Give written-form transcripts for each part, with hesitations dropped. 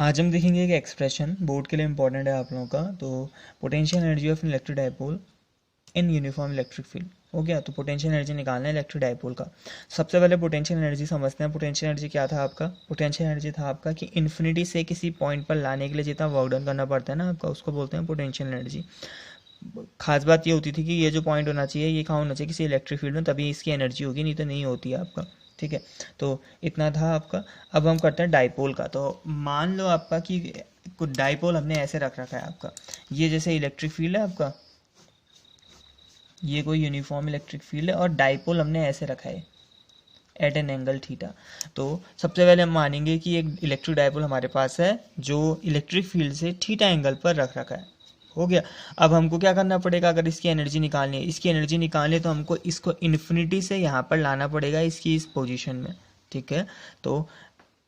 आज हम देखेंगे एक एक्सप्रेशन बोर्ड के लिए इंपॉर्टेंट है आप लोगों का। तो potential energy of electric dipole in uniform electric field हो गया। तो पोटेंशियल एनर्जी निकालना है इलेक्ट्रिक डायपोल का। सबसे पहले पोटेंशियल एनर्जी समझते हैं। पोटेंशियल एनर्जी क्या था आपका? पोटेंशियल एनर्जी था आपका कि इन्फिनिटी से किसी पॉइंट पर लाने के लिए जितना वर्क डन करना पड़ता है ना आपका, उसको बोलते हैं पोटेंशियल एनर्जी। खास बात ये होती थी कि ये जो पॉइंट होना चाहिए ये कहाँ होना चाहिए? किसी इलेक्ट्रिक फील्ड में, तभी इसकी एनर्जी होगी, नहीं तो नहीं होती है आपका। ठीक है, तो इतना था आपका। अब हम करते हैं डाइपोल का। तो मान लो आपका कि कुछ डाइपोल हमने ऐसे रख रखा है आपका। ये जैसे इलेक्ट्रिक फील्ड है आपका, ये कोई यूनिफॉर्म इलेक्ट्रिक फील्ड है, और डाइपोल हमने ऐसे रखा है एट एन एंगल थीटा। तो सबसे पहले हम मानेंगे कि एक इलेक्ट्रिक डाइपोल हमारे पास है जो इलेक्ट्रिक फील्ड से थीटा एंगल पर रख रखा है। हो गया। अब हमको क्या करना पड़ेगा? अगर इसकी एनर्जी निकालनी है, इसकी एनर्जी निकालनी है तो हमको इसको इन्फिनिटी से यहाँ पर लाना पड़ेगा, इसकी इस पोजीशन में। ठीक है, तो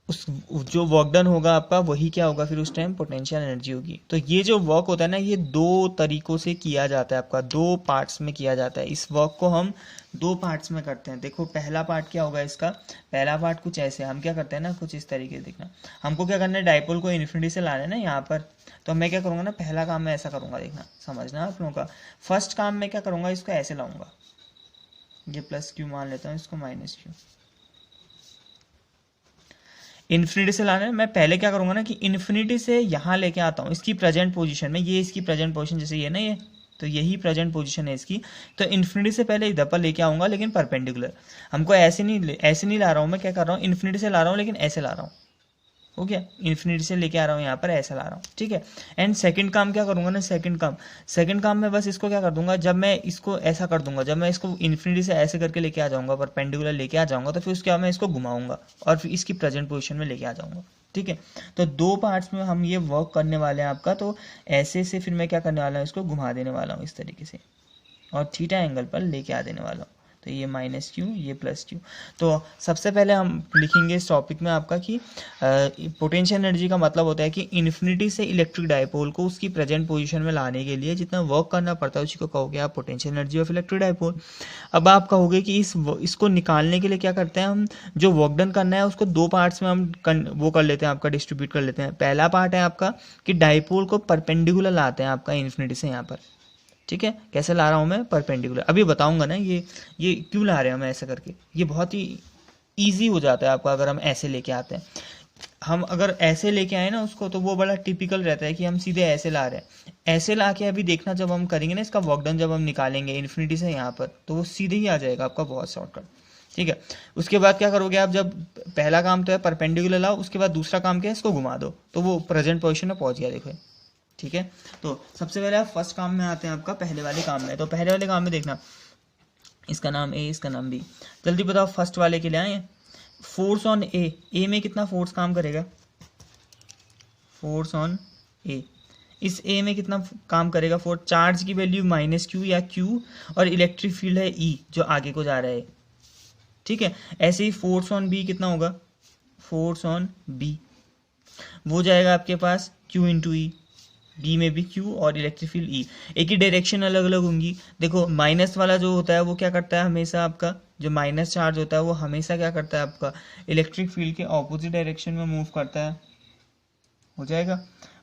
उस जो वर्क डन होगा आपका वही क्या होगा फिर उस टाइम? पोटेंशियल एनर्जी होगी। तो ये जो वर्क होता है ना, ये दो तरीकों से किया जाता है आपका, दो पार्ट्स में किया जाता है। इस वर्क को हम दो पार्ट्स में करते हैं। देखो पहला पार्ट क्या होगा इसका? पहला पार्ट कुछ ऐसे हम क्या करते हैं ना, कुछ इस तरीके से। देखना, हमको क्या करना है, डाइपोल को इन्फिनिटी से लाना है ना यहाँ पर। तो मैं क्या करूँगा ना, पहला काम मैं ऐसा करूँगा, देखना समझना आप लोगों का। फर्स्ट काम मैं क्या करूँगा, इसको ऐसे लाऊंगा, ये प्लस क्यू मान लेता हूँ, इसको माइनस क्यू। इन्फिनिटी से लाना है, मैं पहले क्या करूंगा ना कि इन्फिनिटी से यहाँ लेके आता हूँ इसकी प्रेजेंट पोजीशन में। ये इसकी प्रेजेंट पोजीशन जैसे ये ना, ये तो यही प्रेजेंट पोजीशन है इसकी। तो इन्फिनिटी से पहले इधर पर लेके आऊंगा, लेकिन परपेंडिकुलर। हमको ऐसे नहीं ला रहा हूँ, मैं क्या कर रहा हूँ, इन्फिनिटी से ला रहा हूँ लेकिन ऐसे ला रहा हूँ। हो गया, इन्फिनिटी से लेके आ रहा हूँ यहाँ पर, ऐसा ला रहा हूँ। ठीक है, एंड सेकंड काम क्या करूंगा ना, सेकंड काम में बस इसको क्या कर दूंगा, जब मैं इसको ऐसा कर दूंगा, जब मैं इसको इन्फिनिटी से ऐसे करके लेके आ जाऊंगा, परपेंडिकुलर लेके आ जाऊंगा, तो फिर उसके बाद मैं इसको घुमाऊंगा और फिर इसकी प्रेजेंट पोजिशन में लेके आ जाऊंगा। ठीक है, तो दो पार्ट्स में हम ये वर्क करने वाले हैं आपका। तो ऐसे से फिर मैं क्या करने वाला हूँ, इसको घुमा देने वाला हूँ इस तरीके से, और थीटा एंगल पर लेके आ देने वाला हूँ। तो ये माइनस क्यू, ये प्लस क्यू। तो सबसे पहले हम लिखेंगे इस टॉपिक में आपका कि पोटेंशियल एनर्जी का मतलब होता है कि इन्फिनिटी से इलेक्ट्रिक डायपोल को उसकी प्रेजेंट पोजीशन में लाने के लिए जितना वर्क करना पड़ता है उसी को कहोगे आप potential energy of electric dipole. अब आप कहोगे कि इसको निकालने के लिए क्या करते हैं हम, जो वर्क डन करना है उसको दो पार्ट्स में हम वो कर लेते हैं आपका, डिस्ट्रीब्यूट कर लेते हैं। पहला पार्ट है आपका कि डायपोल को परपेंडिकुलर लाते हैं आपका इन्फिनिटी से यहाँ पर। ठीक है, कैसे ला रहा हूँ मैं? परपेंडिकुलर। अभी बताऊंगा ना ये क्यों ला रहे हैं हम ऐसे करके। ये बहुत ही ईजी हो जाता है आपका अगर हम ऐसे लेके आते हैं। हम अगर ऐसे लेके आए ना उसको, तो वो बड़ा टिपिकल रहता है कि हम सीधे ऐसे ला रहे हैं। ऐसे ला के अभी देखना, जब हम करेंगे ना इसका वर्क डन, जब हम निकालेंगे इन्फिनिटी से यहाँ पर, तो वो सीधे ही आ जाएगा आपका, बहुत शॉर्टकट। ठीक है, उसके बाद क्या करोगे आप, जब पहला काम तो है परपेंडिकुलर लाओ, उसके बाद दूसरा काम क्या है, इसको घुमा दो, तो वो प्रेजेंट पोजिशन में पहुंच गया, देखो। ठीक है, तो सबसे पहले आप फर्स्ट काम में आते हैं आपका, पहले वाले काम में। तो पहले वाले काम में देखना, इसका नाम ए, इसका नाम बी। जल्दी बताओ, फर्स्ट वाले के लिए आए। फोर्स ऑन ए, ए में कितना फोर्स काम करेगा? फोर्स ऑन ए, इस ए में कितना काम करेगा फोर्स? चार्ज की वैल्यू माइनस क्यू या क्यू, और इलेक्ट्रिक फील्ड है ई जो आगे को जा रहा है। ठीक है, ऐसे ही फोर्स ऑन बी कितना होगा? फोर्स ऑन बी वो जाएगा आपके पास क्यू इंटू ई, बी में भी क्यू और इलेक्ट्रिक फील्ड ई। एक ही डायरेक्शन अलग अलग होंगी। देखो माइनस वाला जो होता है वो क्या करता है हमेशा, आपका जो माइनस चार्ज होता है वो हमेशा क्या करता है आपका, इलेक्ट्रिक फील्ड के ऑपोजिट डायरेक्शन में मूव करता है। हो जाएगा।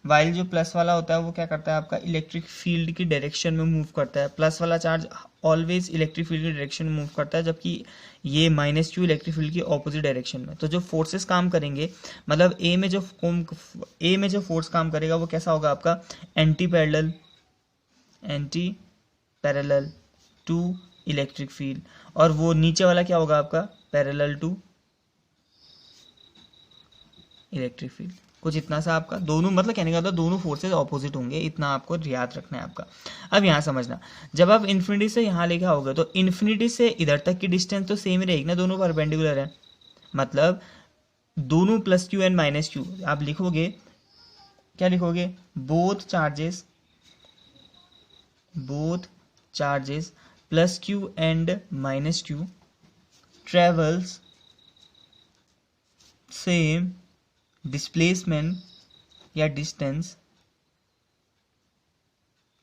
वाइल जो प्लस वाला होता है वो क्या करता है आपका, इलेक्ट्रिक फील्ड की डायरेक्शन में मूव करता है। प्लस वाला चार्ज ऑलवेज इलेक्ट्रिक फील्ड की डायरेक्शन में मूव करता है, जबकि ये माइनस क्यू इलेक्ट्रिक फील्ड की ऑपोजिट डायरेक्शन में। तो जो फोर्सेस काम करेंगे, मतलब ए में जो फोर्स काम करेगा वो कैसा होगा आपका, anti parallel to electric field. और वो नीचे वाला क्या होगा आपका, पैरेलल टू इलेक्ट्रिक फील्ड। कुछ इतना सा आपका, दोनों मतलब कहने का मतलब दोनों फोर्सेस ऑपोजिट होंगे, इतना आपको याद रखना है आपका। अब यहाँ समझना, जब आप इन्फिनिटी से यहाँ लेके आओगे तो इन्फिनिटी से इधर तक की डिस्टेंस तो सेम ही रहेगी ना, दोनों परपेंडिकुलर है। मतलब दोनों plus Q and minus Q आप लिखोगे, क्या लिखोगे, both charges plus Q and minus Q travels same displacement या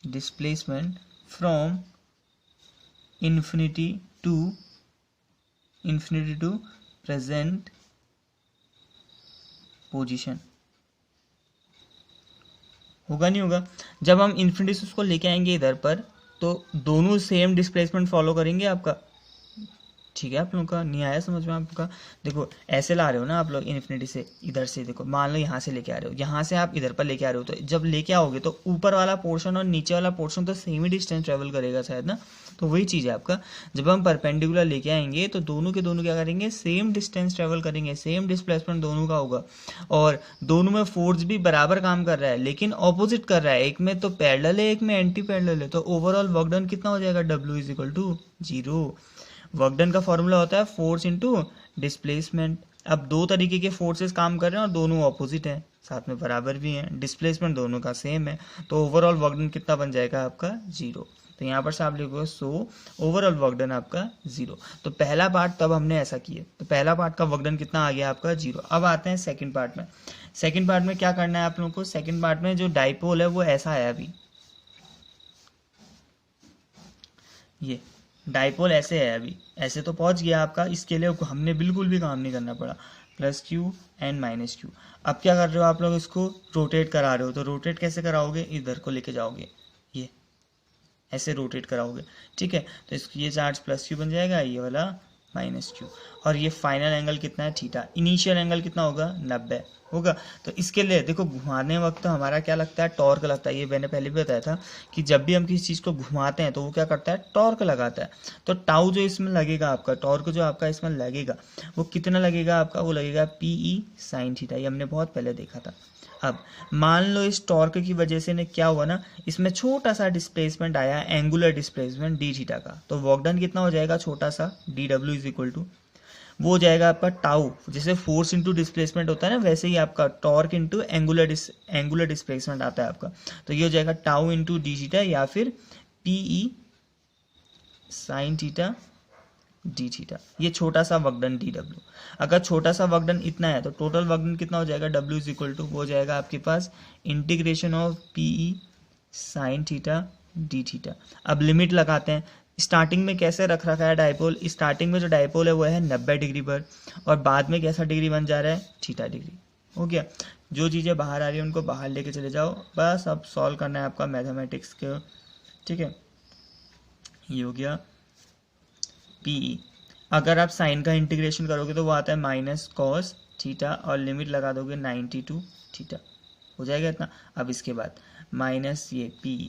displacement from infinity to present position. होगा नहीं होगा। जब हम इन्फिनिटी से उसको लेके आएंगे इधर पर तो दोनों सेम डिस्प्लेसमेंट फॉलो करेंगे आपका। ठीक है, आप लोगों का नहीं आया समझ में आपका। देखो ऐसे ला रहे हो ना आप लोग इन्फिनिटी से इधर से, देखो मान लो यहाँ से लेके आ रहे हो, यहाँ से आप इधर पर लेके आ रहे हो, तो जब लेके आओगे तो ऊपर वाला पोर्शन और नीचे वाला पोर्शन तो सेम ही डिस्टेंस ट्रेवल करेगा शायद ना। तो वही चीज़ है आपका, जब हम परपेंडिकुलर लेके आएंगे तो दोनों के दोनों क्या करेंगे, सेम डिस्टेंस ट्रेवल करेंगे, सेम डिस्प्लेसमेंट दोनों का होगा, और दोनों में फोर्स भी बराबर काम कर रहा है लेकिन ऑपोजिट कर रहा है। एक में तो पैरेलल है, एक में एंटी पैरेलल है, तो ओवरऑल वर्क डन कितना हो जाएगा, W is equal to 0। Work done का फॉर्मूला होता है फोर्स इंटू डिस्प्लेसमेंट। अब दो तरीके के फोर्सेस काम कर रहे हैं और दोनों ऑपोजिट हैं, साथ में बराबर भी हैं, डिस्प्लेसमेंट दोनों का सेम है, तो ओवरऑल वर्क डन कितना बन जाएगा आपका 0। तो यहाँ पर से आप लिखोगे सो ओवरऑल वर्क डन आपका 0। तो पहला पार्ट तब हमने ऐसा किया, तो पहला पार्ट का वर्क डन कितना आ गया आपका 0। अब आते हैं सेकंड पार्ट में। सेकंड पार्ट में क्या करना है आप लोगों को, सेकंड पार्ट में जो डाइपोल है वो ऐसा है, अभी ये डाइपोल ऐसे है, अभी ऐसे तो पहुंच गया आपका, इसके लिए हमने बिल्कुल भी काम नहीं करना पड़ा, plus Q and minus Q. अब क्या कर रहे हो आप लोग, इसको रोटेट करा रहे हो, तो रोटेट कैसे कराओगे, इधर को लेके जाओगे, ये ऐसे रोटेट कराओगे, ठीक है। तो इसको ये चार्ज प्लस क्यू बन जाएगा, ये वाला माइनस क्यू, और ये फाइनल एंगल कितना है थीटा, इनिशियल एंगल कितना होगा 90 होगा। तो इसके लिए देखो घुमाने वक्त तो हमारा क्या लगता है, टॉर्क लगता है। ये मैंने पहले भी बताया था कि जब भी हम किसी चीज़ को घुमाते हैं तो वो क्या करता है, टॉर्क लगाता है। तो टाउ जो इसमें लगेगा आपका, टॉर्क जो आपका इसमें लगेगा वो कितना लगेगा आपका, वो लगेगा PE साइन थीटा, ये हमने बहुत पहले देखा था। अब मान लो इस टॉर्क की वजह से ने क्या हुआ ना, इसमें छोटा सा डिस्प्लेसमेंट आया, एंगुलर डिस्प्लेसमेंट डी थीटा का, तो वर्क डन कितना हो जाएगा छोटा सा DW इज इक्वल टू, वो हो जाएगा आपका टाउ, जैसे फोर्स इंटू डिस्प्लेसमेंट होता है ना वैसे ही आपका टॉर्क इंटू एंगुलर डिस्प्लेसमेंट आता है आपका, तो ये हो जाएगा टाउ इंटू डी थीटा या फिर PE sine theta d theta, ये छोटा सा वर्कडन DW। अगर छोटा सा वर्कडन इतना है तो टोटल वर्कडन कितना हो जाएगा, W इज इक्वल टू, वो हो जाएगा आपके पास integration of PE sine theta d theta. अब लिमिट लगाते हैं, स्टार्टिंग में कैसे रख रखा है डाइपोल, स्टार्टिंग में जो डाइपोल है वो है 90 डिग्री पर, और बाद में कैसा डिग्री बन जा रहा है, थीटा डिग्री। हो गया, जो चीज़ें बाहर आ रही है उनको बाहर लेके चले जाओ, बस अब सॉल्व करना है आपका मैथमेटिक्स के, ठीक है। ये हो गया PE। अगर आप साइन का इंटीग्रेशन करोगे तो वो आता है माइनस कॉस थीटा, और लिमिट लगा दोगे 92 थीटा, हो जाएगा इतना। अब इसके बाद माइनस ये PE,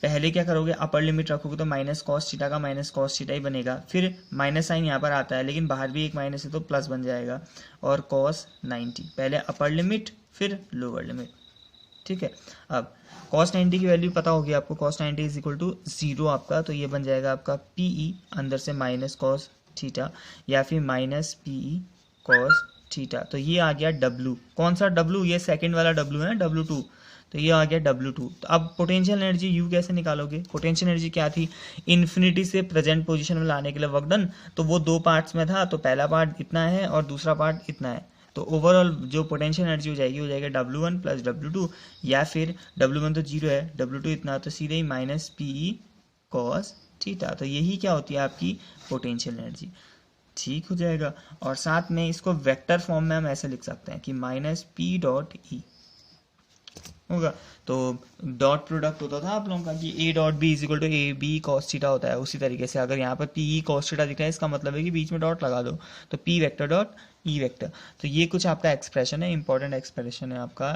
पहले क्या करोगे, अपर लिमिट रखोगे तो माइनस कॉस थीटा का माइनस कॉस थीटा ही बनेगा, फिर माइनस साइन यहाँ पर आता है लेकिन बाहर भी एक माइनस है तो प्लस बन जाएगा, और कॉस 90, पहले अपर लिमिट फिर लोअर लिमिट, ठीक है। अब कॉस 90 की वैल्यू पता होगी आपको, कॉस 90 इज इक्वल टू 0 आपका, तो ये बन जाएगा आपका PE अंदर से माइनस कॉस थीटा या फिर माइनस PE कॉस थीटा, तो ये आ गया W। कौन सा W, ये सेकंड वाला W है ना, W2, तो ये आ गया W2। तो अब पोटेंशियल एनर्जी U कैसे निकालोगे, पोटेंशियल एनर्जी क्या थी, इन्फिनिटी से प्रेजेंट पोजीशन में लाने के लिए वर्क डन, तो वो दो पार्ट्स में था, तो पहला पार्ट इतना है और दूसरा पार्ट इतना है, तो ओवरऑल जो पोटेंशियल एनर्जी हो जाएगी, हो जाएगा W1 प्लस W2, या फिर W1 तो 0 है, W2 इतना, तो सीधे ही माइनस PE कॉस थीटा, तो यही क्या होती है आपकी पोटेंशियल एनर्जी, ठीक हो जाएगा। और साथ में इसको वेक्टर फॉर्म में हम ऐसे लिख सकते हैं कि माइनस P डॉट E होगा। तो डॉट प्रोडक्ट होता था आप लोगों का कि A dot B is equal to AB cos theta होता है, उसी तरीके से अगर यहाँ पर PE कॉस थीटा दिख रहा है इसका मतलब है कि बीच में डॉट लगा दो, तो P vector dot E vector. तो ये कुछ आपका एक्सप्रेशन है, इंपॉर्टेंट एक्सप्रेशन है आपका